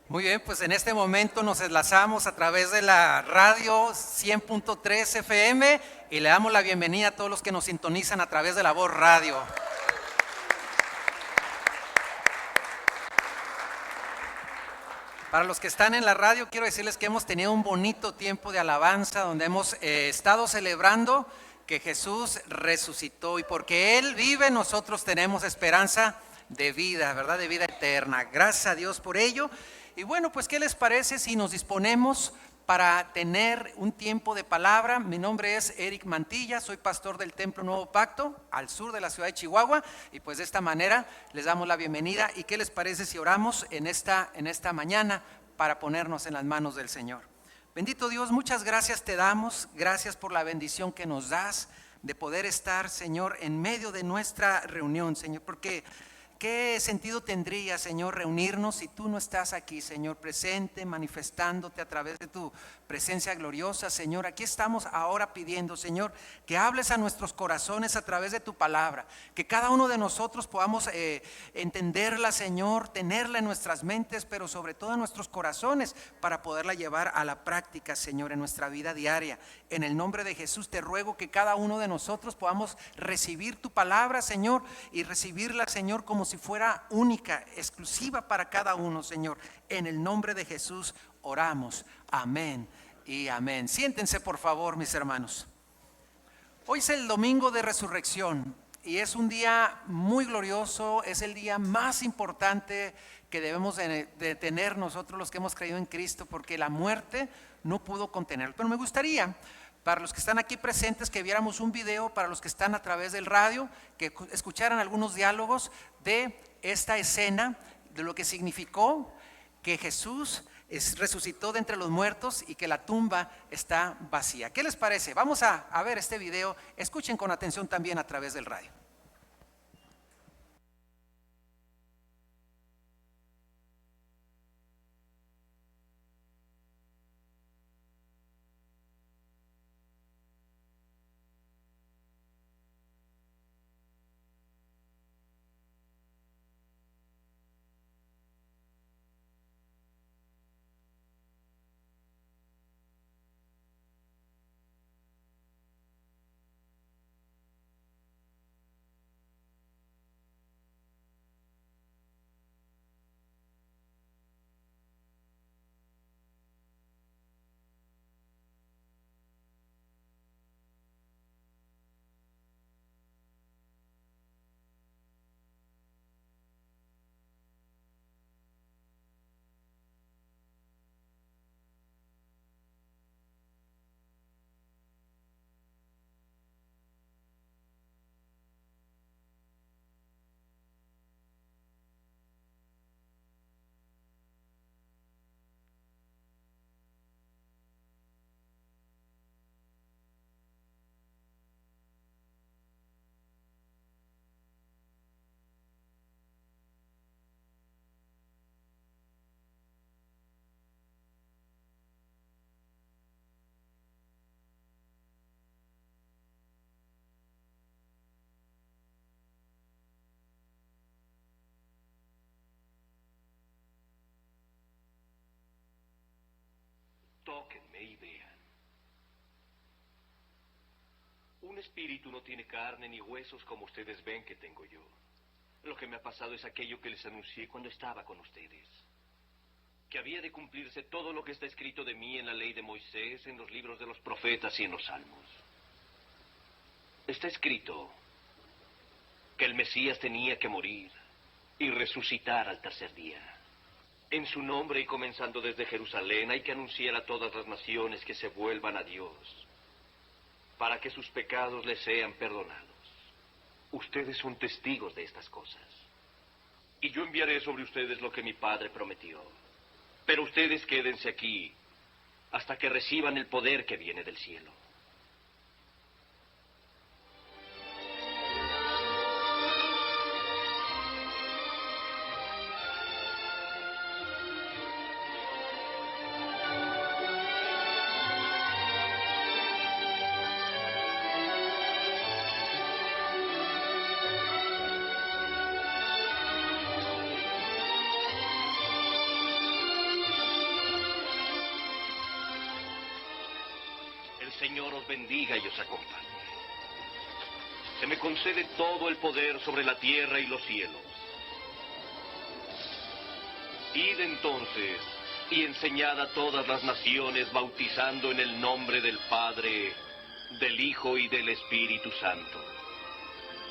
Muy bien, pues en este momento nos enlazamos a través de la radio 100.3 FM y le damos la bienvenida a todos los que nos sintonizan a través de la Voz Radio. Para los que están en la radio, quiero decirles que hemos tenido un bonito tiempo de alabanza donde hemos estado celebrando que Jesús resucitó y porque Él vive, nosotros tenemos esperanza de vida, ¿verdad? De vida eterna. Gracias a Dios por ello. Y bueno, pues ¿qué les parece si nos disponemos para tener un tiempo de palabra? Mi nombre es Eric Mantilla, soy pastor del Templo Nuevo Pacto, al sur de la ciudad de Chihuahua, y pues de esta manera les damos la bienvenida. ¿Y qué les parece si oramos en esta mañana para ponernos en las manos del Señor? Bendito Dios, muchas gracias te damos, gracias por la bendición que nos das de poder estar, Señor, en medio de nuestra reunión, Señor, porque ¿qué sentido tendría, Señor, reunirnos si tú no estás aquí, Señor, presente, manifestándote a través de tu presencia gloriosa, Señor? Aquí estamos ahora pidiendo, Señor, que hables a nuestros corazones a través de tu palabra, que cada uno de nosotros podamos entenderla, Señor, tenerla en nuestras mentes, pero sobre todo en nuestros corazones, para poderla llevar a la práctica, Señor, en nuestra vida diaria. En el nombre de Jesús te ruego que cada uno de nosotros podamos recibir tu palabra, Señor, y recibirla, Señor, como si fuera única, exclusiva para cada uno, Señor. En el nombre de Jesús oramos. Amén y amén. Siéntense, por favor, mis hermanos. Hoy es el domingo de resurrección y es un día muy glorioso, es el día más importante que debemos de tener nosotros los que hemos creído en Cristo, porque la muerte no pudo contenerlo. Pero me gustaría, para los que están aquí presentes, que viéramos un video, para los que están a través del radio, que escucharan algunos diálogos de esta escena, de lo que significó que Jesús resucitó de entre los muertos y que la tumba está vacía. ¿Qué les parece? Vamos a ver este video. Escuchen con atención también a través del radio. Tóquenme y vean. Un espíritu no tiene carne ni huesos como ustedes ven que tengo yo. Lo que me ha pasado es aquello que les anuncié cuando estaba con ustedes. Que había de cumplirse todo lo que está escrito de mí en la ley de Moisés, en los libros de los profetas y en los salmos. Está escrito que el Mesías tenía que morir y resucitar al tercer día. En su nombre y comenzando desde Jerusalén hay que anunciar a todas las naciones que se vuelvan a Dios, para que sus pecados les sean perdonados. Ustedes son testigos de estas cosas. Y yo enviaré sobre ustedes lo que mi Padre prometió. Pero ustedes quédense aquí hasta que reciban el poder que viene del cielo. Señor os bendiga y os acompañe. Se me concede todo el poder sobre la tierra y los cielos. Id entonces y enseñad a todas las naciones, bautizando en el nombre del Padre, del Hijo y del Espíritu Santo,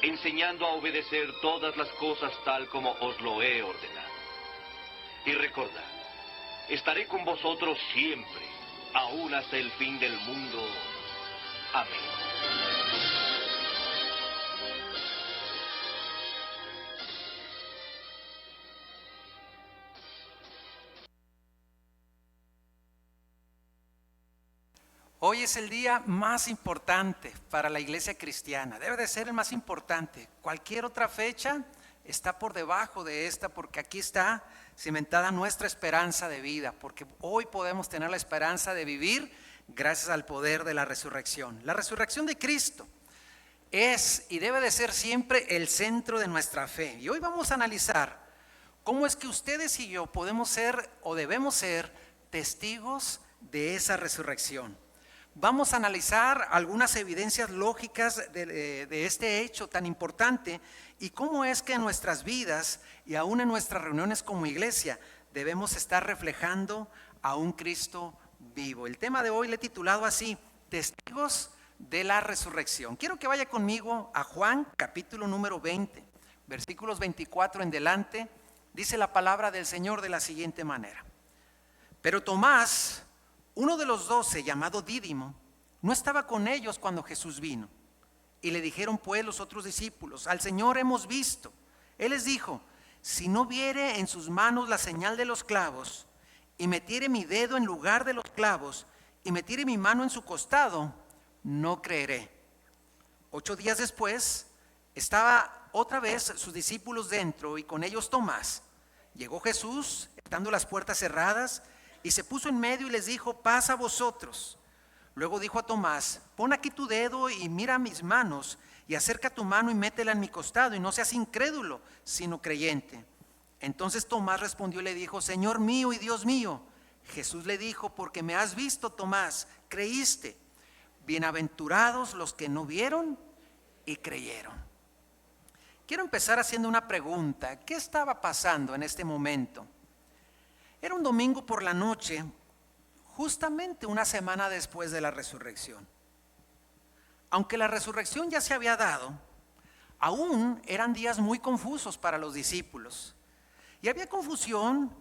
enseñando a obedecer todas las cosas tal como os lo he ordenado. Y recordad, estaré con vosotros siempre, aún hasta el fin del mundo. Amén. Hoy es el día más importante para la iglesia cristiana, debe de ser el más importante. Cualquier otra fecha está por debajo de esta, porque aquí está cimentada nuestra esperanza de vida, porque hoy podemos tener la esperanza de vivir gracias al poder de la resurrección. La resurrección de Cristo es y debe de ser siempre el centro de nuestra fe. Y hoy vamos a analizar cómo es que ustedes y yo podemos ser o debemos ser testigos de esa resurrección. Vamos a analizar algunas evidencias lógicas de este hecho tan importante y cómo es que en nuestras vidas y aún en nuestras reuniones como iglesia debemos estar reflejando a un Cristo vivo. El tema de hoy le he titulado así: Testigos de la Resurrección. Quiero que vaya conmigo a Juan capítulo número 20, versículos 24 en delante. Dice la palabra del Señor de la siguiente manera: Pero Tomás, uno de los 12, llamado Dídimo, no estaba con ellos cuando Jesús vino. Y le dijeron pues los otros discípulos: al Señor hemos visto. Él les dijo: si no viere en sus manos la señal de los clavos, y metiere mi dedo en lugar de los clavos, y metiere mi mano en su costado, no creeré. 8 días después, estaba otra vez sus discípulos dentro, y con ellos Tomás. Llegó Jesús, estando las puertas cerradas, y se puso en medio y les dijo: paz a vosotros. Luego dijo a Tomás: pon aquí tu dedo y mira mis manos, y acerca tu mano y métela en mi costado, y no seas incrédulo, sino creyente. Entonces Tomás respondió y le dijo: Señor mío y Dios mío. Jesús le dijo: porque me has visto, Tomás, creíste. Bienaventurados los que no vieron y creyeron. Quiero empezar haciendo una pregunta. ¿Qué estaba pasando en este momento? Era un domingo por la noche, justamente una semana después de la resurrección. Aunque la resurrección ya se había dado, aún eran días muy confusos para los discípulos. Y había confusión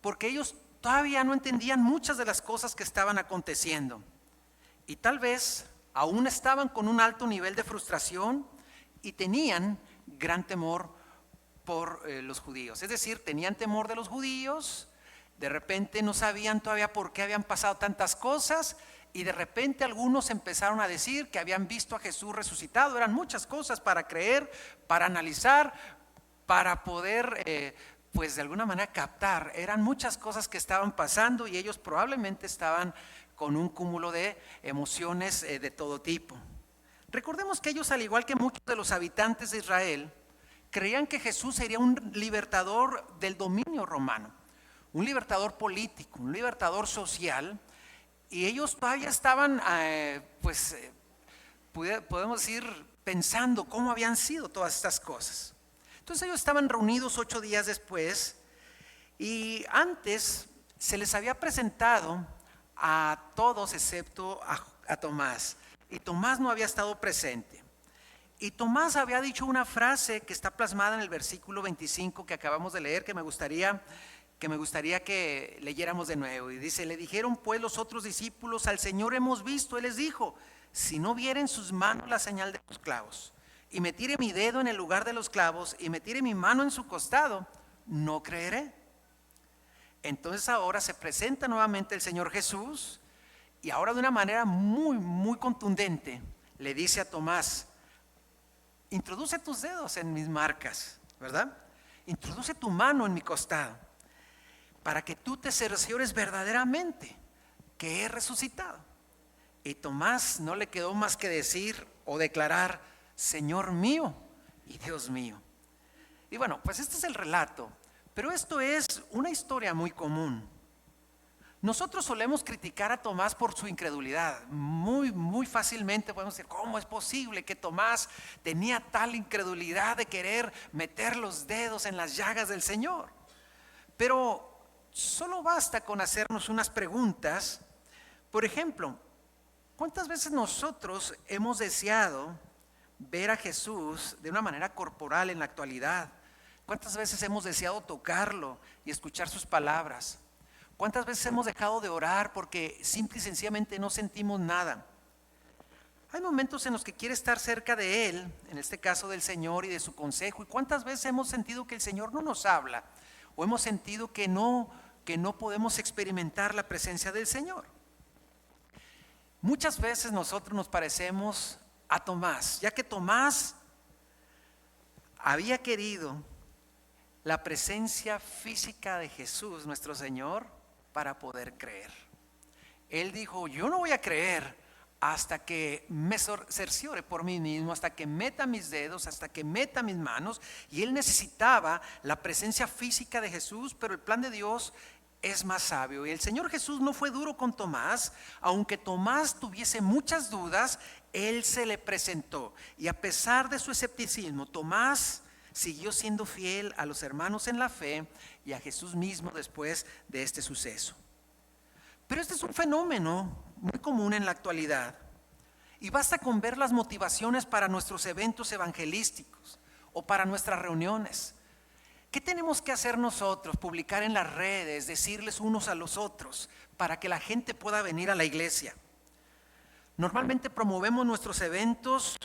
porque ellos todavía no entendían muchas de las cosas que estaban aconteciendo. Y tal vez aún estaban con un alto nivel de frustración y tenían gran temor por los judíos. Es decir, tenían temor de los judíos. De repente no sabían todavía por qué habían pasado tantas cosas, y de repente algunos empezaron a decir que habían visto a Jesús resucitado. Eran muchas cosas para creer, para analizar, para poder pues de alguna manera captar. Eran muchas cosas que estaban pasando y ellos probablemente estaban con un cúmulo de emociones de todo tipo. Recordemos que ellos, al igual que muchos de los habitantes de Israel, creían que Jesús sería un libertador del dominio romano, un libertador político, un libertador social, y ellos todavía estaban, podemos ir pensando cómo habían sido todas estas cosas. Entonces ellos estaban reunidos 8 días después, y antes se les había presentado a todos excepto a Tomás, y Tomás no había estado presente. Y Tomás había dicho una frase que está plasmada en el versículo 25 que acabamos de leer, que me gustaría que leyéramos de nuevo. Y dice: le dijeron pues los otros discípulos: al Señor hemos visto. Él les dijo: si no viere en sus manos la señal de los clavos, y metiere mi dedo en el lugar de los clavos, y metiere mi mano en su costado, no creeré. Entonces ahora se presenta nuevamente el Señor Jesús, y ahora de una manera muy, muy contundente le dice a Tomás: introduce tus dedos en mis marcas, ¿verdad? Introduce tu mano en mi costado, para que tú te cerciores verdaderamente que he resucitado. Y Tomás no le quedó más que decir o declarar: Señor mío y Dios mío. Y bueno, pues este es el relato, pero esto es una historia muy común. Nosotros solemos criticar a Tomás por su incredulidad. Muy fácilmente podemos decir, ¿cómo es posible que Tomás tenía tal incredulidad de querer meter los dedos en las llagas del Señor? Pero solo basta con hacernos unas preguntas. Por ejemplo, ¿cuántas veces nosotros hemos deseado ver a Jesús de una manera corporal en la actualidad? ¿Cuántas veces hemos deseado tocarlo y escuchar sus palabras? ¿Cuántas veces hemos dejado de orar porque simple y sencillamente no sentimos nada? Hay momentos en los que quiere estar cerca de Él, en este caso del Señor y de su consejo. ¿Y cuántas veces hemos sentido que el Señor no nos habla? ¿O hemos sentido que no podemos experimentar la presencia del Señor? Muchas veces nosotros nos parecemos a Tomás, ya que Tomás había querido la presencia física de Jesús, nuestro Señor, para poder creer. Él dijo, yo no voy a creer hasta que me cerciore por mí mismo, hasta que meta mis dedos, hasta que meta mis manos. Y él necesitaba la presencia física de Jesús, pero el plan de Dios es más sabio. Y el Señor Jesús no fue duro con Tomás, aunque Tomás tuviese muchas dudas, Él se le presentó. Y a pesar de su escepticismo, Tomás siguió siendo fiel a los hermanos en la fe y a Jesús mismo después de este suceso. Pero este es un fenómeno muy común en la actualidad. Y basta con ver las motivaciones para nuestros eventos evangelísticos o para nuestras reuniones. ¿Qué tenemos que hacer nosotros? Publicar en las redes, decirles unos a los otros para que la gente pueda venir a la iglesia. Normalmente promovemos nuestros eventos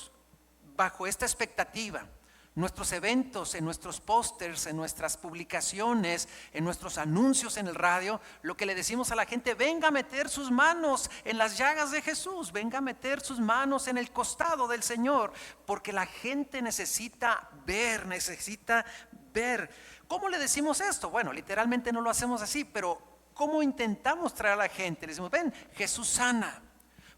bajo esta expectativa. Nuestros eventos, en nuestros pósters, en nuestras publicaciones, en nuestros anuncios en el radio, lo que le decimos a la gente, venga a meter sus manos en las llagas de Jesús, venga a meter sus manos en el costado del Señor, porque la gente necesita ver, ¿Cómo le decimos esto? Bueno, literalmente no lo hacemos así, pero ¿cómo intentamos traer a la gente? Le decimos, ven, Jesús sana.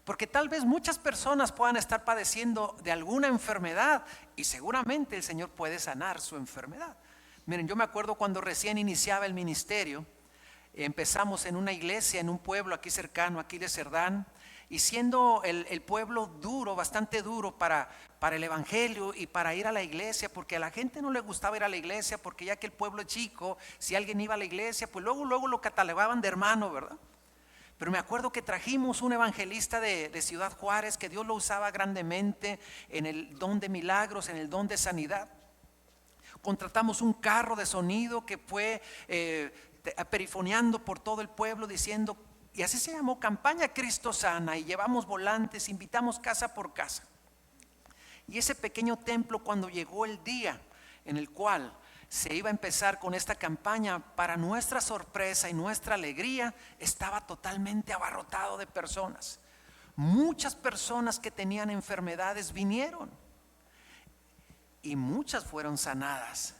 Porque tal vez muchas personas puedan estar padeciendo de alguna enfermedad y seguramente el Señor puede sanar su enfermedad. Miren, yo me acuerdo cuando recién iniciaba el ministerio, empezamos en una iglesia, en un pueblo aquí cercano, aquí de Cerdán, y siendo el pueblo duro, bastante duro para el evangelio y para ir a la iglesia, porque a la gente no le gustaba ir a la iglesia, porque ya que el pueblo es chico, si alguien iba a la iglesia, pues luego lo catalogaban de hermano, ¿verdad? Pero me acuerdo que trajimos un evangelista de Ciudad Juárez, que Dios lo usaba grandemente en el don de milagros, en el don de sanidad. Contratamos un carro de sonido que fue perifoneando por todo el pueblo diciendo, y así se llamó Campaña Cristo Sana, y llevamos volantes, invitamos casa por casa. Y ese pequeño templo, cuando llegó el día en el cual se iba a empezar con esta campaña, para nuestra sorpresa y nuestra alegría, estaba totalmente abarrotado de personas. Muchas personas que tenían enfermedades vinieron y muchas fueron sanadas.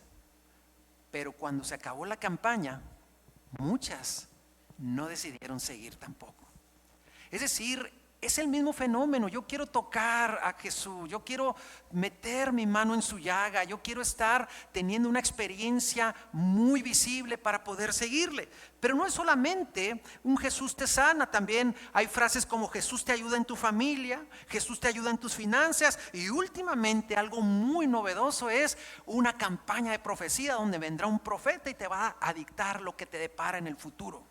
Pero cuando se acabó la campaña, muchas no decidieron seguir tampoco. Es decir, es el mismo fenómeno. Yo quiero tocar a Jesús, yo quiero meter mi mano en su llaga, yo quiero estar teniendo una experiencia muy visible para poder seguirle. Pero no es solamente un Jesús te sana, también hay frases como Jesús te ayuda en tu familia, Jesús te ayuda en tus finanzas, y últimamente algo muy novedoso es una campaña de profecía donde vendrá un profeta y te va a dictar lo que te depara en el futuro.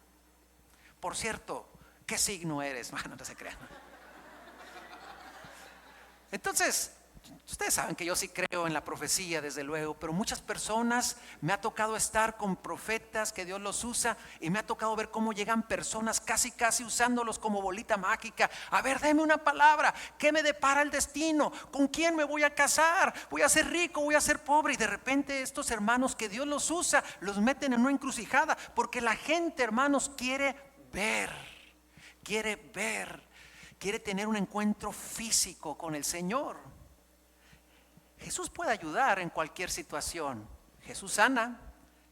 Por cierto, ¿qué signo eres? Bueno, no se crean. Entonces, ustedes saben que yo sí creo en la profecía, desde luego, pero muchas personas me ha tocado estar con profetas que Dios los usa, y me ha tocado ver cómo llegan personas casi usándolos como bolita mágica. A ver, deme una palabra, ¿qué me depara el destino? ¿Con quién me voy a casar? ¿Voy a ser rico? ¿Voy a ser pobre? Y de repente estos hermanos que Dios los usa, los meten en una encrucijada, porque la gente, hermanos, quiere ver, quiere tener un encuentro físico con el Señor. Jesús puede ayudar en cualquier situación. Jesús sana,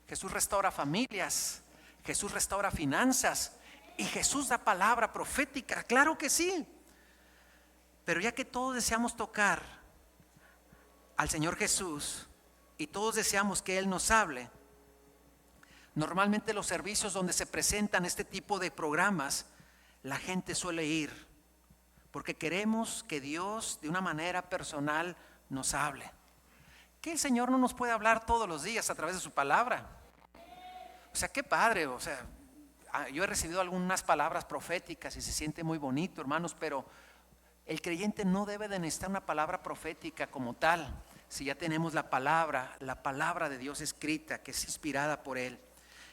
Jesús restaura familias, Jesús restaura finanzas, y Jesús da palabra profética, claro que sí. Pero ya que todos deseamos tocar al Señor Jesús y todos deseamos que Él nos hable, Normalmente los servicios donde se presentan este tipo de programas, la gente suele ir porque queremos que Dios de una manera personal nos hable. Que el Señor no nos puede hablar todos los días a través de su palabra. O sea, qué padre, o sea, yo he recibido algunas palabras proféticas y se siente muy bonito, hermanos, pero el creyente no debe de necesitar una palabra profética como tal, si ya tenemos la palabra de Dios escrita, que es inspirada por Él.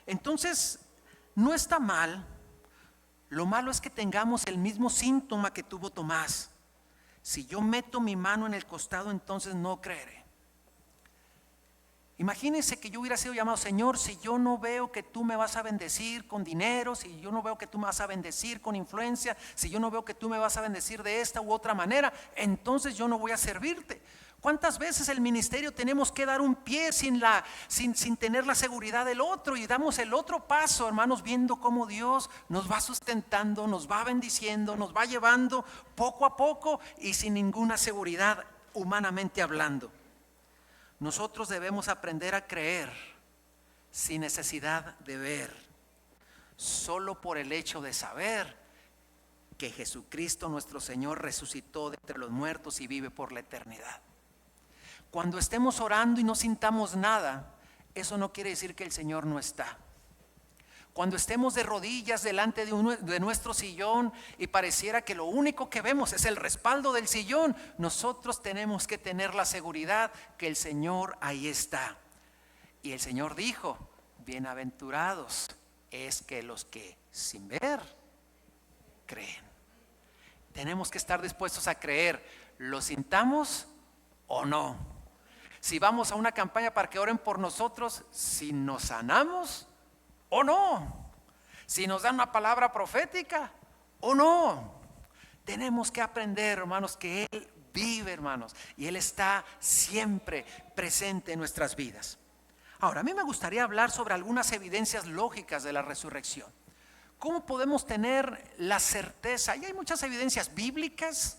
Entonces, no está mal. Lo malo es que tengamos el mismo síntoma que tuvo Tomás. Si yo meto mi mano en el costado, entonces no creeré. Imagínense que yo hubiera sido llamado: Señor, si yo no veo que tú me vas a bendecir con dinero, si yo no veo que tú me vas a bendecir con influencia, si yo no veo que tú me vas a bendecir de esta u otra manera, entonces yo no voy a servirte. ¿Cuántas veces el ministerio tenemos que dar un pie sin tener la seguridad del otro, y damos el otro paso, hermanos, viendo cómo Dios nos va sustentando, nos va bendiciendo, nos va llevando poco a poco y sin ninguna seguridad humanamente hablando? Nosotros debemos aprender a creer sin necesidad de ver, solo por el hecho de saber que Jesucristo nuestro Señor resucitó de entre los muertos y vive por la eternidad. Cuando estemos orando y no sintamos nada, eso no quiere decir que el Señor no está. Cuando estemos de rodillas delante de nuestro sillón y pareciera que lo único que vemos es el respaldo del sillón, nosotros tenemos que tener la seguridad que el Señor ahí está. Y el Señor dijo: bienaventurados es que los que sin ver creen. Tenemos que estar dispuestos a creer, lo sintamos o no. Si vamos a una campaña para que oren por nosotros, si nos sanamos o no, si nos dan una palabra profética o no. Tenemos que aprender, hermanos, que Él vive, hermanos, y Él está siempre presente en nuestras vidas. Ahora, a mí me gustaría hablar sobre algunas evidencias lógicas de la resurrección. ¿Cómo podemos tener la certeza? Y hay muchas evidencias bíblicas,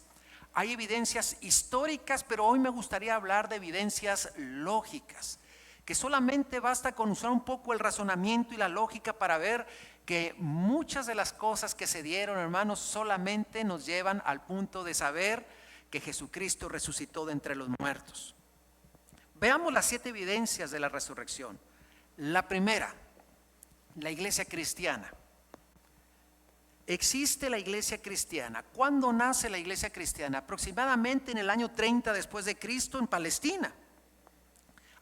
hay evidencias históricas, pero hoy me gustaría hablar de evidencias lógicas, que solamente basta con usar un poco el razonamiento y la lógica para ver que muchas de las cosas que se dieron, hermanos, solamente nos llevan al punto de saber que Jesucristo resucitó de entre los muertos. Veamos las 7 evidencias de la resurrección. La primera, la iglesia cristiana. Existe la iglesia cristiana. ¿Cuándo nace la iglesia cristiana? Aproximadamente en el año 30 después de Cristo en Palestina.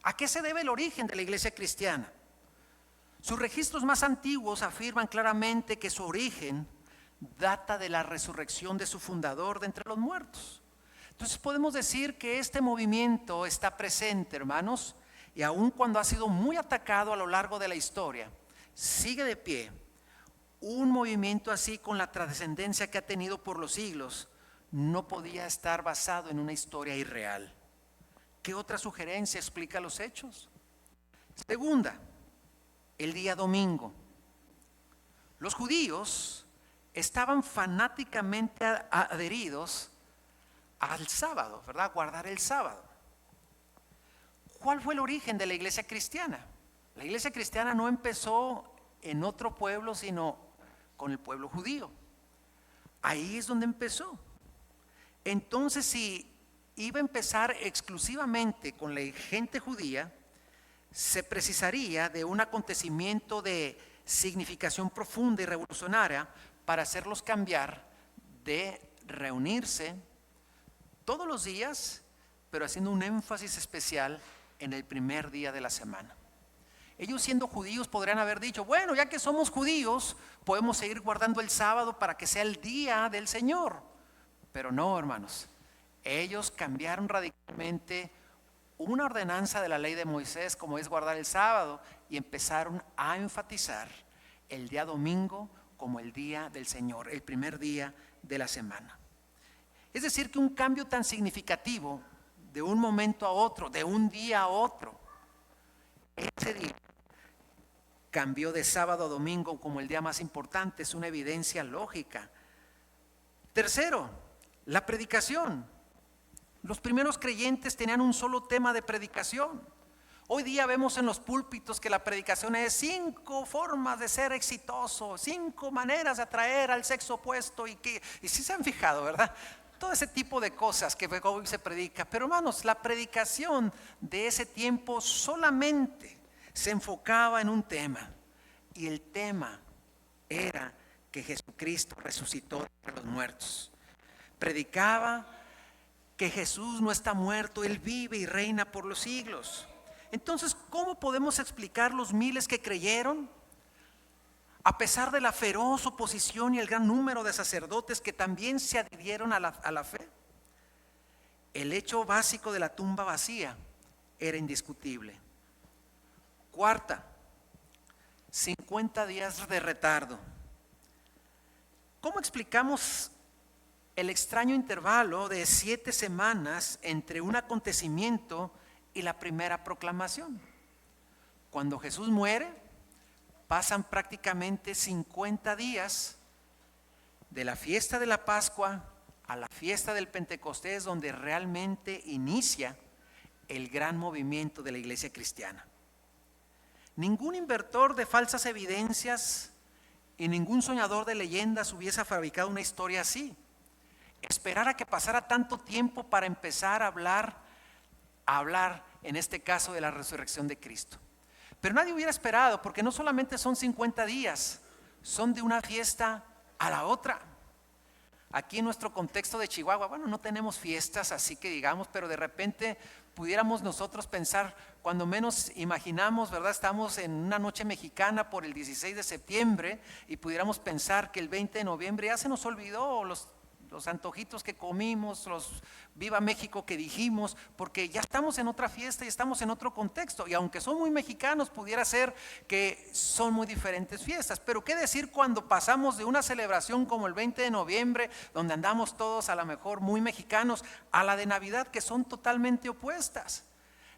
¿A qué se debe el origen de la iglesia cristiana? Sus registros más antiguos afirman claramente que su origen data de la resurrección de su fundador de entre los muertos. Entonces podemos decir que este movimiento está presente, hermanos, y aun cuando ha sido muy atacado a lo largo de la historia, sigue de pie. Un movimiento así, con la trascendencia que ha tenido por los siglos, no podía estar basado en una historia irreal. ¿Qué otra sugerencia explica los hechos? Segunda, el día domingo. Los judíos estaban fanáticamente adheridos al sábado, ¿verdad? Guardar el sábado. ¿Cuál fue el origen de la iglesia cristiana? La iglesia cristiana no empezó en otro pueblo, sino con el pueblo judío. Ahí es donde empezó. Entonces, si iba a empezar exclusivamente con la gente judía, se precisaría de un acontecimiento de significación profunda y revolucionaria para hacerlos cambiar de reunirse todos los días, pero haciendo un énfasis especial en el primer día de la semana. Ellos, siendo judíos, podrían haber dicho: bueno, ya que somos judíos, podemos seguir guardando el sábado para que sea el día del Señor. Pero no, hermanos, ellos cambiaron radicalmente una ordenanza de la ley de Moisés, como es guardar el sábado, y empezaron a enfatizar el día domingo como el día del Señor, el primer día de la semana. Es decir, que un cambio tan significativo de un momento a otro, de un día a otro, ese día cambió de sábado a domingo como el día más importante, es una evidencia lógica. Tercero, la predicación. Los primeros creyentes tenían un solo tema de predicación. Hoy día vemos en los púlpitos que la predicación es 5 formas de ser exitoso, 5 maneras de atraer al sexo opuesto y si se han fijado, ¿verdad? Todo ese tipo de cosas que hoy se predica. Pero hermanos, la predicación de ese tiempo solamente se enfocaba en un tema, y el tema era que Jesucristo resucitó de los muertos. Predicaba que Jesús no está muerto, Él vive y reina por los siglos. Entonces, ¿cómo podemos explicar los miles que creyeron? A pesar de la feroz oposición y el gran número de sacerdotes que también se adhirieron a la fe. El hecho básico de la tumba vacía era indiscutible. Cuarta, 50 días de retardo. ¿Cómo explicamos el extraño intervalo de 7 semanas entre un acontecimiento y la primera proclamación? Cuando Jesús muere, pasan prácticamente 50 días de la fiesta de la Pascua a la fiesta del Pentecostés, donde realmente inicia el gran movimiento de la iglesia cristiana. Ningún inventor de falsas evidencias y ningún soñador de leyendas hubiese fabricado una historia así. Esperar a que pasara tanto tiempo para empezar a hablar en este caso de la resurrección de Cristo. Pero nadie hubiera esperado, porque no solamente son 50 días, son de una fiesta a la otra. Aquí en nuestro contexto de Chihuahua, bueno, no tenemos fiestas así que digamos, pero de repente pudiéramos nosotros pensar, cuando menos imaginamos, ¿verdad? Estamos en una noche mexicana por el 16 de septiembre y pudiéramos pensar que el 20 de noviembre ya se nos olvidó los antojitos que comimos, los Viva México que dijimos, porque ya estamos en otra fiesta y estamos en otro contexto. Y aunque son muy mexicanos, pudiera ser que son muy diferentes fiestas. Pero qué decir cuando pasamos de una celebración como el 20 de noviembre, donde andamos todos a lo mejor muy mexicanos, a la de Navidad, que son totalmente opuestas.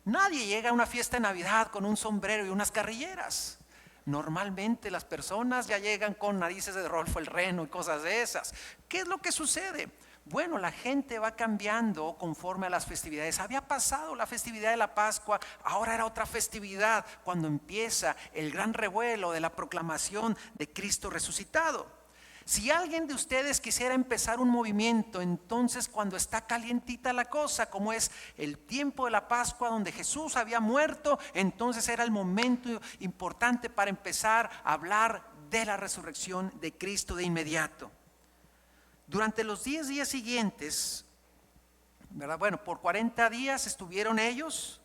Nadie llega a una fiesta de Navidad con un sombrero y unas carrilleras. Normalmente las personas ya llegan con narices de Rodolfo el Reno y cosas de esas. ¿Qué es lo que sucede? Bueno, la gente va cambiando conforme a las festividades. Había pasado la festividad de la Pascua, ahora era otra festividad cuando empieza el gran revuelo de la proclamación de Cristo resucitado. Si alguien de ustedes quisiera empezar un movimiento, entonces cuando está calientita la cosa, como es el tiempo de la Pascua donde Jesús había muerto, entonces era el momento importante para empezar a hablar de la resurrección de Cristo de inmediato. Durante los 10 días siguientes, ¿verdad? Bueno, por 40 días estuvieron ellos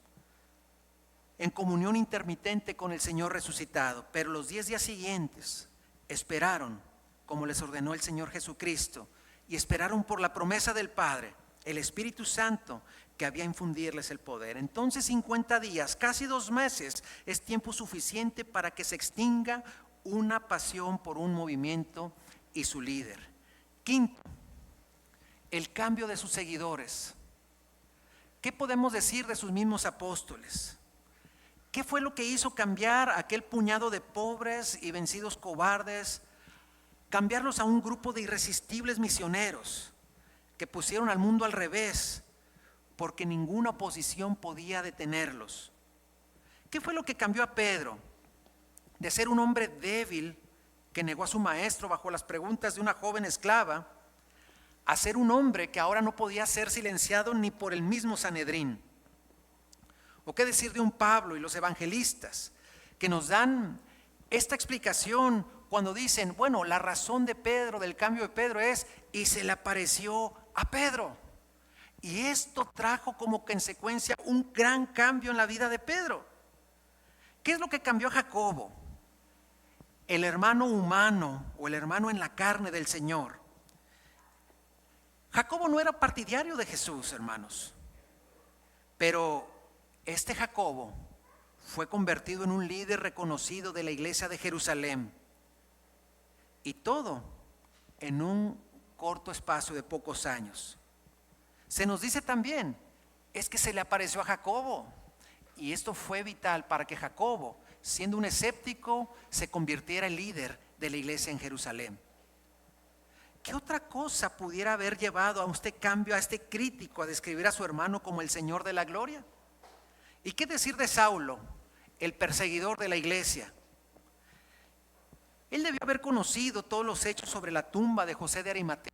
en comunión intermitente con el Señor resucitado, pero los 10 días siguientes esperaron como les ordenó el Señor Jesucristo, y esperaron por la promesa del Padre, el Espíritu Santo, que había infundirles el poder. Entonces 50 días, casi 2 meses, es tiempo suficiente para que se extinga una pasión por un movimiento y su líder. Quinto, el cambio de sus seguidores. ¿Qué podemos decir de sus mismos apóstoles? ¿Qué fue lo que hizo cambiar a aquel puñado de pobres y vencidos cobardes? Cambiarlos a un grupo de irresistibles misioneros que pusieron al mundo al revés, porque ninguna oposición podía detenerlos. ¿Qué fue lo que cambió a Pedro? De ser un hombre débil que negó a su maestro bajo las preguntas de una joven esclava, a ser un hombre que ahora no podía ser silenciado ni por el mismo Sanedrín. ¿O qué decir de un Pablo y los evangelistas que nos dan esta explicación cuando dicen, bueno, la razón de Pedro, del cambio de Pedro es, y se le apareció a Pedro? Y esto trajo como consecuencia un gran cambio en la vida de Pedro. ¿Qué es lo que cambió a Jacobo? El hermano humano o el hermano en la carne del Señor. Jacobo no era partidario de Jesús, hermanos, pero este Jacobo fue convertido en un líder reconocido de la iglesia de Jerusalén. Y todo en un corto espacio de pocos años. Se nos dice también, es que se le apareció a Jacobo. Y esto fue vital para que Jacobo, siendo un escéptico, se convirtiera en líder de la iglesia en Jerusalén. ¿Qué otra cosa pudiera haber llevado a este cambio, a este crítico, a describir a su hermano como el Señor de la gloria? ¿Y qué decir de Saulo, el perseguidor de la iglesia? Él debió haber conocido todos los hechos sobre la tumba de José de Arimatea.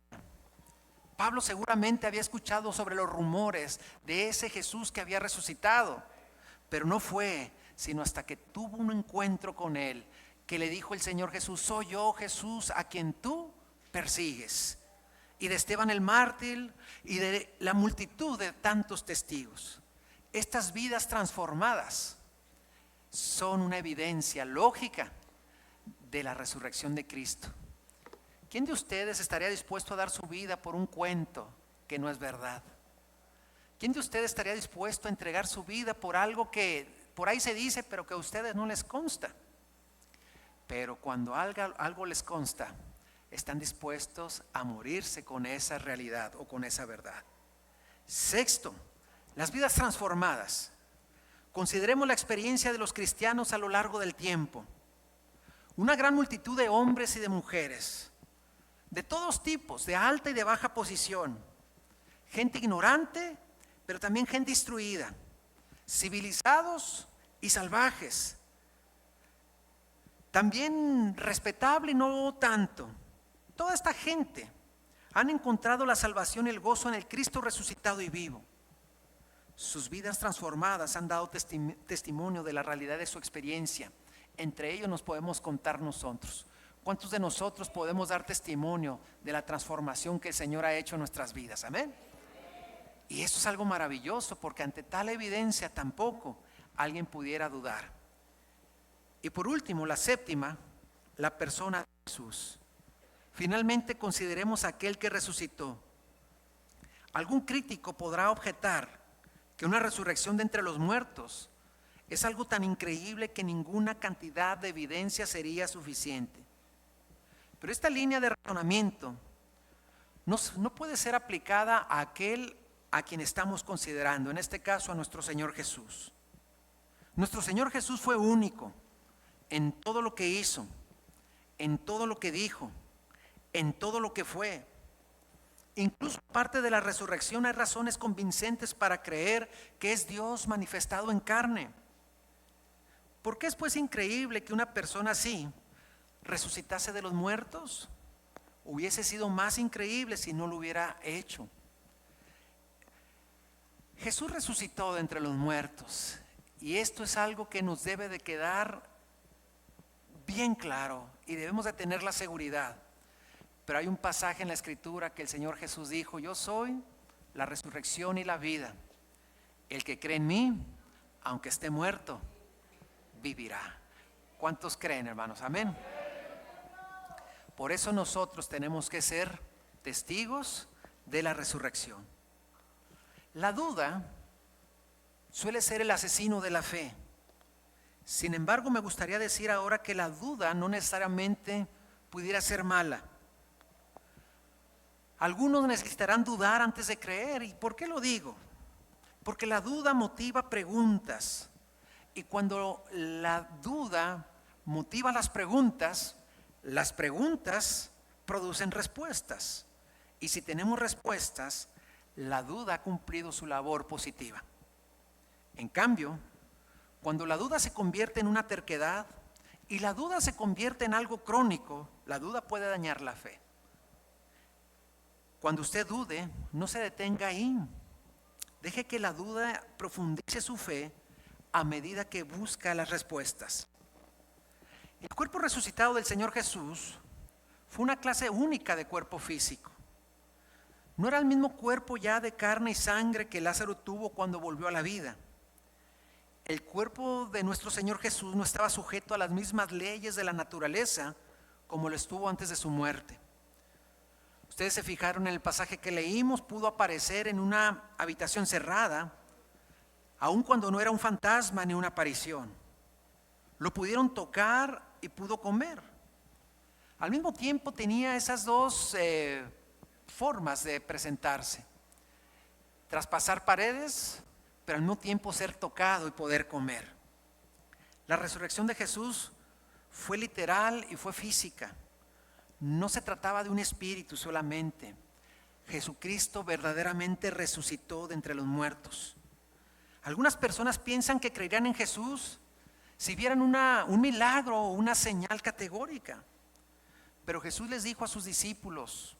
Pablo seguramente había escuchado sobre los rumores de ese Jesús que había resucitado, pero no fue sino hasta que tuvo un encuentro con él que le dijo el Señor Jesús: soy yo, Jesús, a quien tú persigues. Y de Esteban el mártir y de la multitud de tantos testigos. Estas vidas transformadas son una evidencia lógica de la resurrección de Cristo. ¿Quién de ustedes estaría dispuesto a dar su vida por un cuento que no es verdad? ¿Quién de ustedes estaría dispuesto a entregar su vida por algo que por ahí se dice, pero que a ustedes no les consta? Pero cuando algo les consta, están dispuestos a morirse con esa realidad o con esa verdad. Sexto, las vidas transformadas. Consideremos la experiencia de los cristianos a lo largo del tiempo. Una gran multitud de hombres y de mujeres, de todos tipos, de alta y de baja posición. Gente ignorante, pero también gente instruida. Civilizados y salvajes. También respetable y no tanto. Toda esta gente han encontrado la salvación y el gozo en el Cristo resucitado y vivo. Sus vidas transformadas han dado testimonio de la realidad de su experiencia. Entre ellos nos podemos contar nosotros. ¿Cuántos de nosotros podemos dar testimonio de la transformación que el Señor ha hecho en nuestras vidas? Amén. Y eso es algo maravilloso, porque ante tal evidencia tampoco alguien pudiera dudar. Y por último, la séptima, la persona de Jesús. Finalmente consideremos a aquel que resucitó. Algún crítico podrá objetar que una resurrección de entre los muertos es algo tan increíble que ninguna cantidad de evidencia sería suficiente. Pero esta línea de razonamiento no puede ser aplicada a aquel a quien estamos considerando, en este caso a nuestro Señor Jesús. Nuestro Señor Jesús fue único en todo lo que hizo, en todo lo que dijo, en todo lo que fue. Incluso parte de la resurrección hay razones convincentes para creer que es Dios manifestado en carne. ¿Por qué es pues increíble que una persona así resucitase de los muertos? Hubiese sido más increíble si no lo hubiera hecho. Jesús resucitó de entre los muertos, y esto es algo que nos debe de quedar bien claro y debemos de tener la seguridad. Pero hay un pasaje en la Escritura que el Señor Jesús dijo: yo soy la resurrección y la vida. El que cree en mí, aunque esté muerto, vivirá. ¿Cuántos creen, hermanos? Amén. Por eso nosotros tenemos que ser testigos de la resurrección. La duda suele ser el asesino de la fe. Sin embargo, me gustaría decir ahora que la duda no necesariamente pudiera ser mala. Algunos necesitarán dudar antes de creer. ¿Y por qué lo digo? Porque la duda motiva preguntas. Y cuando la duda motiva las preguntas producen respuestas. Y si tenemos respuestas, la duda ha cumplido su labor positiva. En cambio, cuando la duda se convierte en una terquedad y la duda se convierte en algo crónico, la duda puede dañar la fe. Cuando usted dude, no se detenga ahí. Deje que la duda profundice su fe a medida que busca las respuestas. El cuerpo resucitado del Señor Jesús fue una clase única de cuerpo físico. No era el mismo cuerpo ya de carne y sangre que Lázaro tuvo cuando volvió a la vida. El cuerpo de nuestro Señor Jesús no estaba sujeto a las mismas leyes de la naturaleza como lo estuvo antes de su muerte. Ustedes se fijaron en el pasaje que leímos, pudo aparecer en una habitación cerrada, aun cuando no era un fantasma ni una aparición. Lo pudieron tocar y pudo comer. Al mismo tiempo tenía esas dos formas de presentarse: traspasar paredes, pero al mismo tiempo ser tocado y poder comer. La resurrección de Jesús fue literal y fue física. No se trataba de un espíritu solamente. Jesucristo verdaderamente resucitó de entre los muertos. Algunas personas piensan que creerían en Jesús si vieran un milagro o una señal categórica. Pero Jesús les dijo a sus discípulos,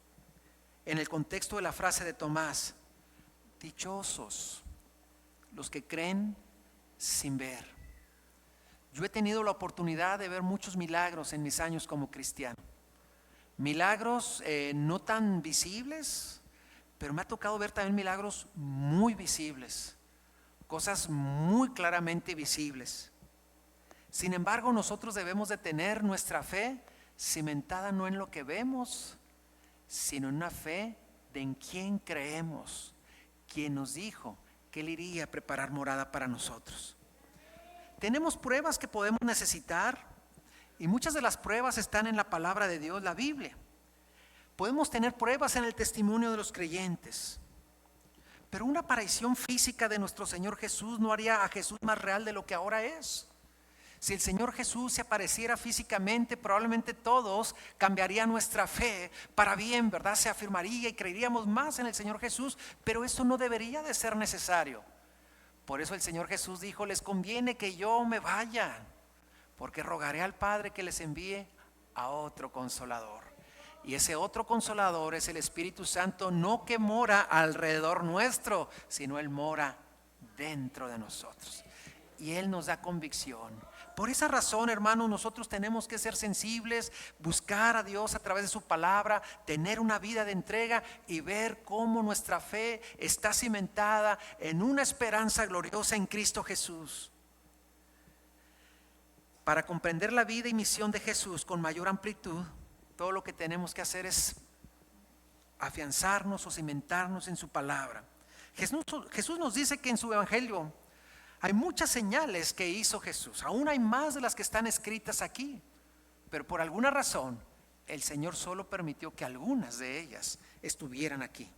en el contexto de la frase de Tomás, dichosos los que creen sin ver. Yo he tenido la oportunidad de ver muchos milagros en mis años como cristiano. Milagros no tan visibles, pero me ha tocado ver también milagros muy visibles, cosas muy claramente visibles. Sin embargo, nosotros debemos de tener nuestra fe cimentada no en lo que vemos, sino en una fe de en quién creemos, quien nos dijo que Él iría a preparar morada para nosotros. Tenemos pruebas que podemos necesitar y muchas de las pruebas están en la palabra de Dios, la Biblia. Podemos tener pruebas en el testimonio de los creyentes, pero una aparición física de nuestro Señor Jesús no haría a Jesús más real de lo que ahora es. Si el Señor Jesús se apareciera físicamente, probablemente todos cambiaría nuestra fe para bien, ¿verdad? Se afirmaría y creeríamos más en el Señor Jesús, pero eso no debería de ser necesario. Por eso el Señor Jesús dijo, les conviene que yo me vaya, porque rogaré al Padre que les envíe a otro consolador. Y ese otro consolador es el Espíritu Santo, no que mora alrededor nuestro, sino Él mora dentro de nosotros. Y Él nos da convicción. Por esa razón, hermanos, nosotros tenemos que ser sensibles, buscar a Dios a través de su palabra, tener una vida de entrega y ver cómo nuestra fe está cimentada en una esperanza gloriosa en Cristo Jesús. Para comprender la vida y misión de Jesús con mayor amplitud, todo lo que tenemos que hacer es afianzarnos o cimentarnos en su palabra. Jesús nos dice que en su evangelio hay muchas señales que hizo Jesús, aún hay más de las que están escritas aquí, pero por alguna razón el Señor solo permitió que algunas de ellas estuvieran aquí.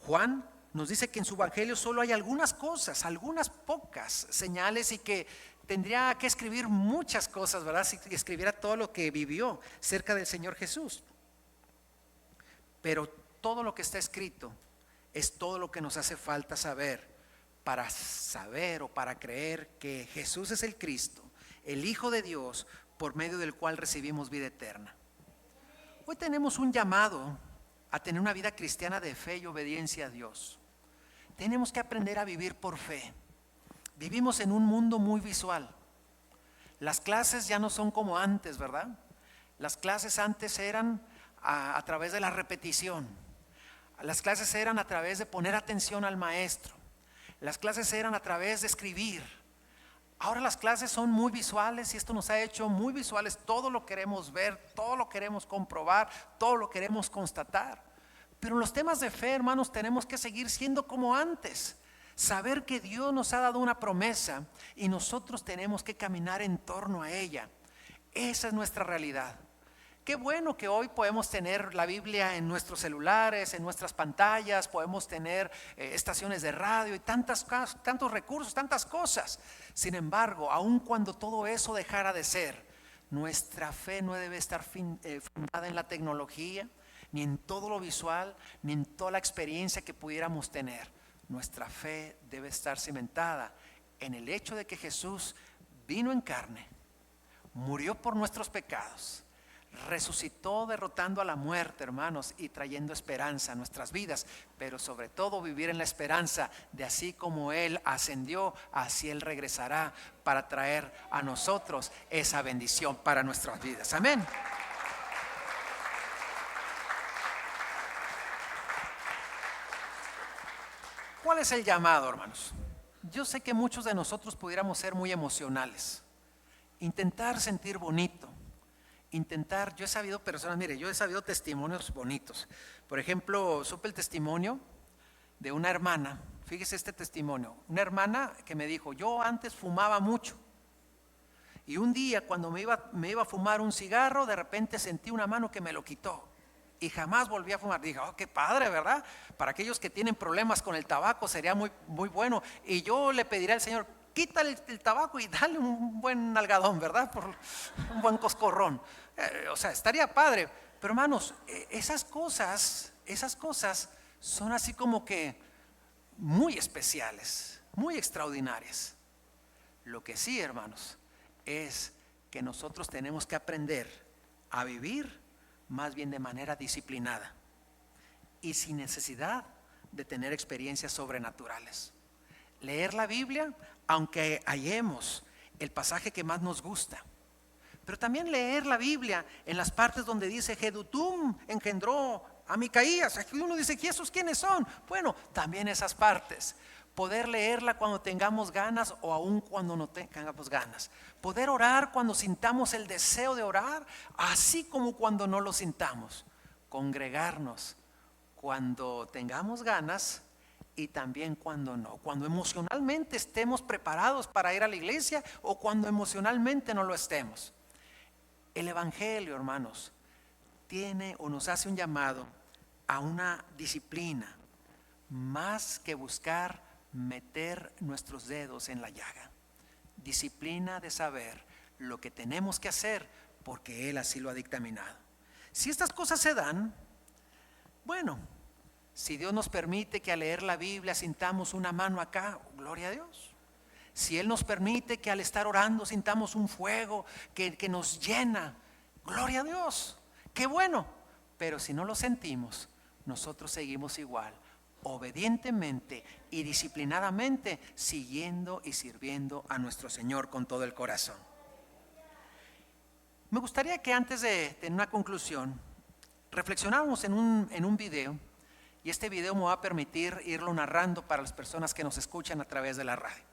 Juan nos dice que en su evangelio solo hay algunas cosas, algunas pocas señales y que tendría que escribir muchas cosas, ¿verdad? Si escribiera todo lo que vivió cerca del Señor Jesús. Pero todo lo que está escrito es todo lo que nos hace falta saber para saber o para creer que Jesús es el Cristo, el Hijo de Dios, por medio del cual recibimos vida eterna. Hoy tenemos un llamado a tener una vida cristiana de fe y obediencia a Dios. Tenemos que aprender a vivir por fe. Vivimos en un mundo muy visual. Las clases ya no son como antes, ¿verdad? Las clases antes eran a través de la repetición. Las clases eran a través de poner atención al maestro. Las clases eran a través de escribir. Ahora las clases son muy visuales y esto nos ha hecho muy visuales. Todo lo queremos ver, todo lo queremos comprobar, todo lo queremos constatar. Pero en los temas de fe, hermanos, tenemos que seguir siendo como antes. Saber que Dios nos ha dado una promesa y nosotros tenemos que caminar en torno a ella. Esa es nuestra realidad. Qué bueno que hoy podemos tener la Biblia en nuestros celulares, en nuestras pantallas, podemos tener estaciones de radio y tantos recursos, tantas cosas. Sin embargo, aun cuando todo eso dejara de ser, nuestra fe no debe estar fundada en la tecnología, ni en todo lo visual, ni en toda la experiencia que pudiéramos tener. Nuestra fe debe estar cimentada en el hecho de que Jesús vino en carne, murió por nuestros pecados, resucitó derrotando a la muerte, hermanos, y trayendo esperanza a nuestras vidas, pero sobre todo vivir en la esperanza de así como Él ascendió, así Él regresará para traer a nosotros esa bendición para nuestras vidas. Amén. ¿Cuál es el llamado, hermanos? Yo sé que muchos de nosotros pudiéramos ser muy emocionales, intentar sentir bonito, yo he sabido personas, mire, yo he sabido testimonios bonitos. Por ejemplo, supe el testimonio de una hermana, fíjese este testimonio, una hermana que me dijo, yo antes fumaba mucho y un día cuando me iba a fumar un cigarro, de repente sentí una mano que me lo quitó. Y jamás volví a fumar. Dije, oh, qué padre, ¿verdad? Para aquellos que tienen problemas con el tabaco sería muy, muy bueno. Y yo le pediré al Señor, quítale el tabaco y dale un buen nalgadón, ¿verdad? Por un buen coscorrón. O sea, estaría padre. Pero hermanos, esas cosas son así como que muy especiales, muy extraordinarias. Lo que sí, hermanos, es que nosotros tenemos que aprender a vivir más bien de manera disciplinada y sin necesidad de tener experiencias sobrenaturales. Leer la Biblia, aunque hallemos el pasaje que más nos gusta, pero también leer la Biblia en las partes donde dice Jedutum engendró a Micaías. Aquí uno dice, ¿y esos quiénes son? Bueno, también esas partes. Poder leerla cuando tengamos ganas o aún cuando no tengamos ganas. Poder orar cuando sintamos el deseo de orar, así como cuando no lo sintamos. Congregarnos cuando tengamos ganas y también cuando no. Cuando emocionalmente estemos preparados para ir a la iglesia o cuando emocionalmente no lo estemos. El Evangelio, hermanos, tiene o nos hace un llamado a una disciplina más que buscar meter nuestros dedos en la llaga. Disciplina de saber lo que tenemos que hacer porque Él así lo ha dictaminado. Si estas cosas se dan, bueno, si Dios nos permite que al leer la Biblia sintamos una mano acá, gloria a Dios. Si Él nos permite que al estar orando sintamos un fuego que nos llena, gloria a Dios, qué bueno. Pero si no lo sentimos, nosotros seguimos igual, obedientemente y disciplinadamente, siguiendo y sirviendo a nuestro Señor con todo el corazón. Me gustaría que antes de tener una conclusión, reflexionáramos en un video, y este video me va a permitir irlo narrando para las personas que nos escuchan a través de la radio.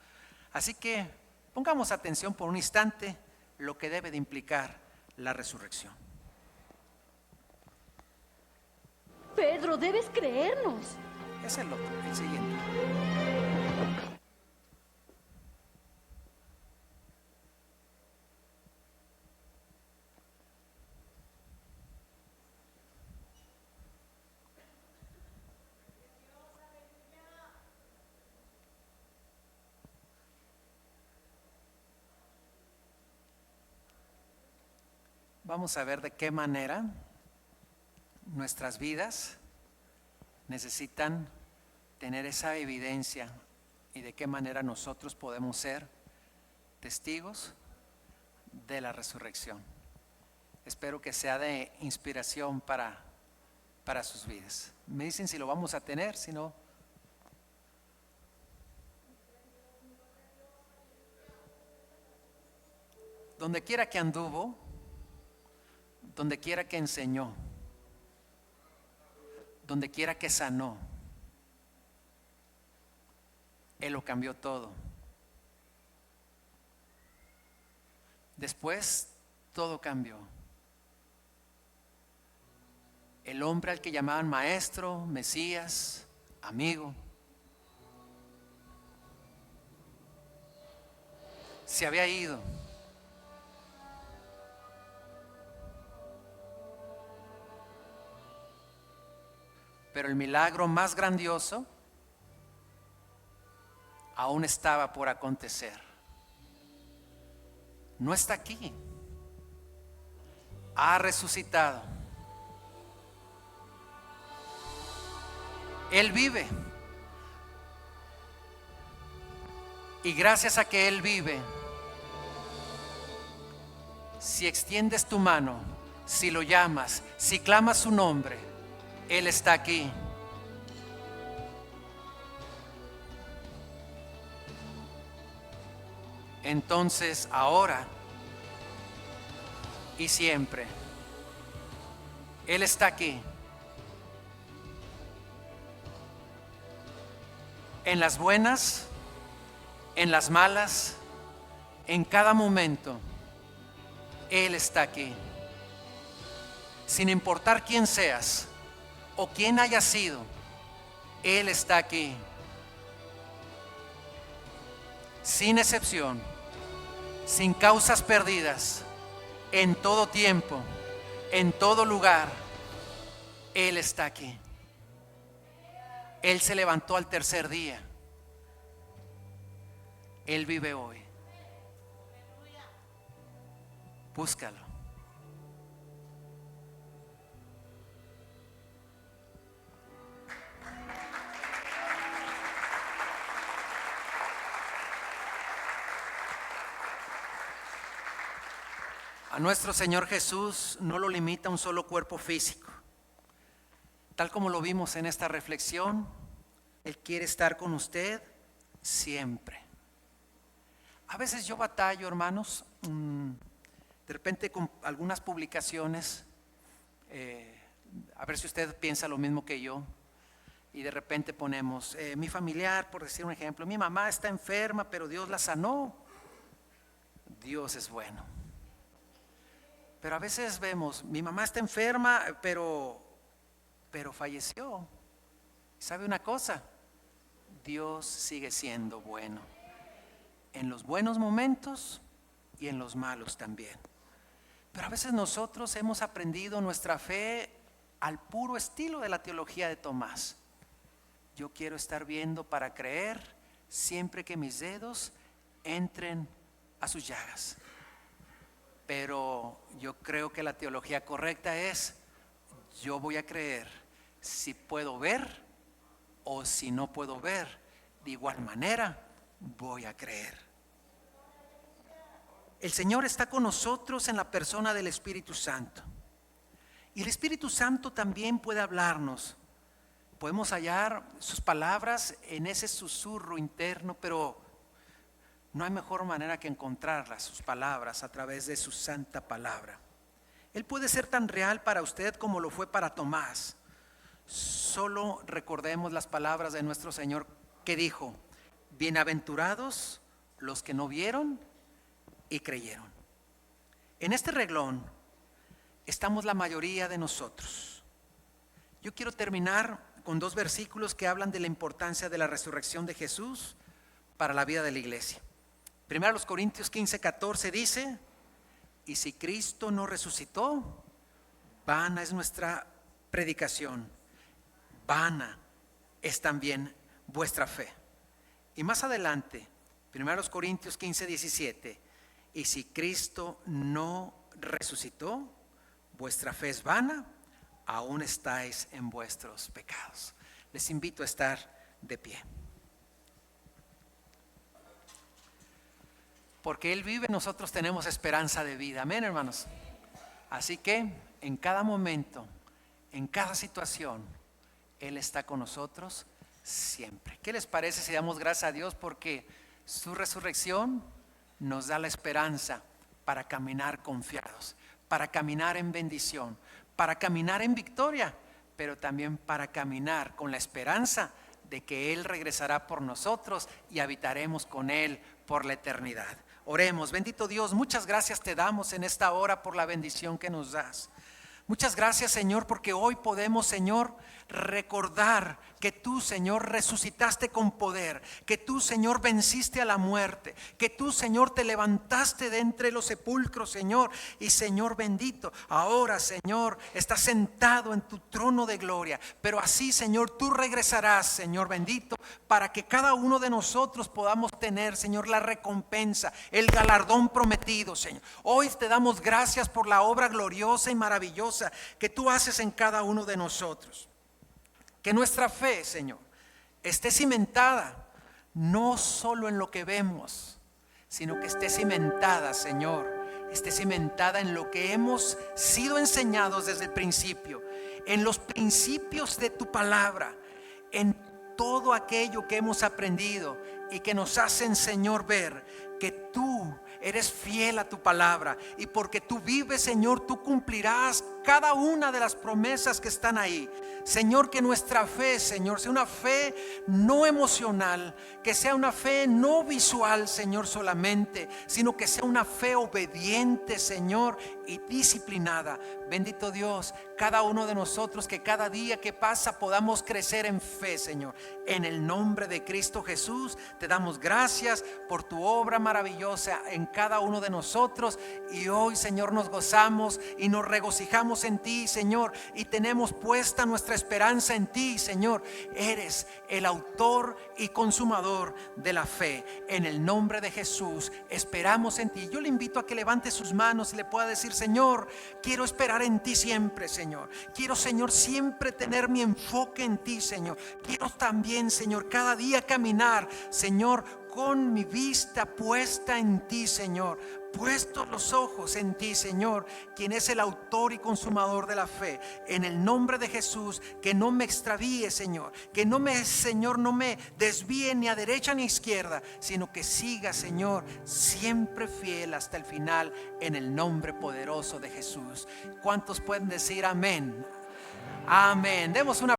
Así que pongamos atención por un instante lo que debe de implicar la resurrección. Pedro, debes creernos. Es el otro, el siguiente. Vamos a ver de qué manera nuestras vidas necesitan tener esa evidencia y de qué manera nosotros podemos ser testigos de la resurrección. Espero que sea de inspiración para sus vidas. Me dicen si lo vamos a tener, si no. Donde quiera que anduvo, donde quiera que enseñó, donde quiera que sanó, Él lo cambió todo. Después todo cambió. El hombre al que llamaban maestro, Mesías, amigo, se había ido. Pero el milagro más grandioso aún estaba por acontecer. No está aquí. Ha resucitado. Él vive. Y gracias a que Él vive, si extiendes tu mano, si lo llamas, si clamas su nombre, Él está aquí. Entonces, ahora y siempre, Él está aquí. En las buenas, en las malas, en cada momento, Él está aquí. Sin importar quién seas o quién haya sido, Él está aquí. Sin excepción, sin causas perdidas, en todo tiempo, en todo lugar, Él está aquí. Él se levantó al tercer día. Él vive hoy. Búscalo. A nuestro Señor Jesús no lo limita un solo cuerpo físico. Tal como lo vimos en esta reflexión, Él quiere estar con usted siempre. A veces yo batallo, hermanos, de repente con algunas publicaciones, a ver si usted piensa lo mismo que yo, y de repente ponemos, mi familiar, por decir un ejemplo, mi mamá está enferma, pero Dios la sanó. Dios es bueno. Pero a veces vemos, mi mamá está enferma, pero falleció. ¿Sabe una cosa? Dios sigue siendo bueno, en los buenos momentos y en los malos también. Pero a veces nosotros hemos aprendido nuestra fe al puro estilo de la teología de Tomás. Yo quiero estar viendo para creer siempre que mis dedos entren a sus llagas. Pero yo creo que la teología correcta es, yo voy a creer si puedo ver o si no puedo ver. De igual manera voy a creer. El Señor está con nosotros en la persona del Espíritu Santo. Y el Espíritu Santo también puede hablarnos. Podemos hallar sus palabras en ese susurro interno, pero no hay mejor manera que encontrarlas, sus palabras, a través de su santa palabra. Él puede ser tan real para usted como lo fue para Tomás. Solo recordemos las palabras de nuestro Señor que dijo, bienaventurados los que no vieron y creyeron. En este reglón estamos la mayoría de nosotros. Yo quiero terminar con 2 versículos que hablan de la importancia de la resurrección de Jesús para la vida de la iglesia. Primero los Corintios 15:14 dice, y si Cristo no resucitó, vana es nuestra predicación, vana es también vuestra fe. Y más adelante, primero los Corintios 15:17, y si Cristo no resucitó, vuestra fe es vana, aún estáis en vuestros pecados. Les invito a estar de pie. Porque Él vive, nosotros tenemos esperanza de vida. Amén, hermanos. Así que en cada momento, en cada situación, Él está con nosotros siempre. ¿Qué les parece si damos gracias a Dios porque su resurrección nos da la esperanza para caminar confiados, para caminar en bendición, para caminar en victoria, pero también para caminar con la esperanza de que Él regresará por nosotros y habitaremos con Él por la eternidad? Oremos. Bendito Dios, muchas gracias te damos en esta hora por la bendición que nos das. Muchas gracias, Señor, porque hoy podemos, Señor, recordar que tú, Señor, resucitaste con poder, que tú, Señor, venciste a la muerte, que tú, Señor, te levantaste de entre los sepulcros, Señor, y Señor bendito, ahora, Señor, estás sentado en tu trono de gloria, pero así, Señor, tú regresarás, Señor bendito, para que cada uno de nosotros podamos tener, Señor, la recompensa, el galardón prometido, Señor. Hoy te damos gracias por la obra gloriosa y maravillosa que tú haces en cada uno de nosotros. Que nuestra fe, Señor, esté cimentada no solo en lo que vemos, sino que esté cimentada, Señor, esté cimentada en lo que hemos sido enseñados desde el principio, en los principios de tu palabra, en todo aquello que hemos aprendido y que nos hacen, Señor, ver que tú eres fiel a tu palabra, y porque tú vives, Señor, tú cumplirás cada una de las promesas que están ahí. Señor, que nuestra fe, Señor, sea una fe no emocional, que sea una fe no visual, Señor, solamente, sino que sea una fe obediente, Señor, y disciplinada. Bendito Dios, cada uno de nosotros, que cada día que pasa podamos crecer en fe, Señor. En el nombre de Cristo Jesús, te damos gracias por tu obra maravillosa en cada uno de nosotros. Y hoy, Señor, nos gozamos y nos regocijamos en ti, Señor, y tenemos puesta nuestra esperanza en ti, Señor. Eres el autor y consumador de la fe. En el nombre de Jesús esperamos en ti. Yo le invito a que levante sus manos y le pueda decir: Señor, quiero esperar en ti siempre, Señor. Quiero, Señor, siempre tener mi enfoque en ti, Señor. Quiero también, Señor, cada día caminar, Señor, con mi vista puesta en ti, Señor, puesto los ojos en ti, Señor, quien es el autor y consumador de la fe. En el nombre de Jesús, que no me extravíe, Señor, que Señor, no me desvíe ni a derecha ni a izquierda, sino que siga, Señor, siempre fiel hasta el final, en el nombre poderoso de Jesús. ¿Cuántos pueden decir amén? Amén. Demos una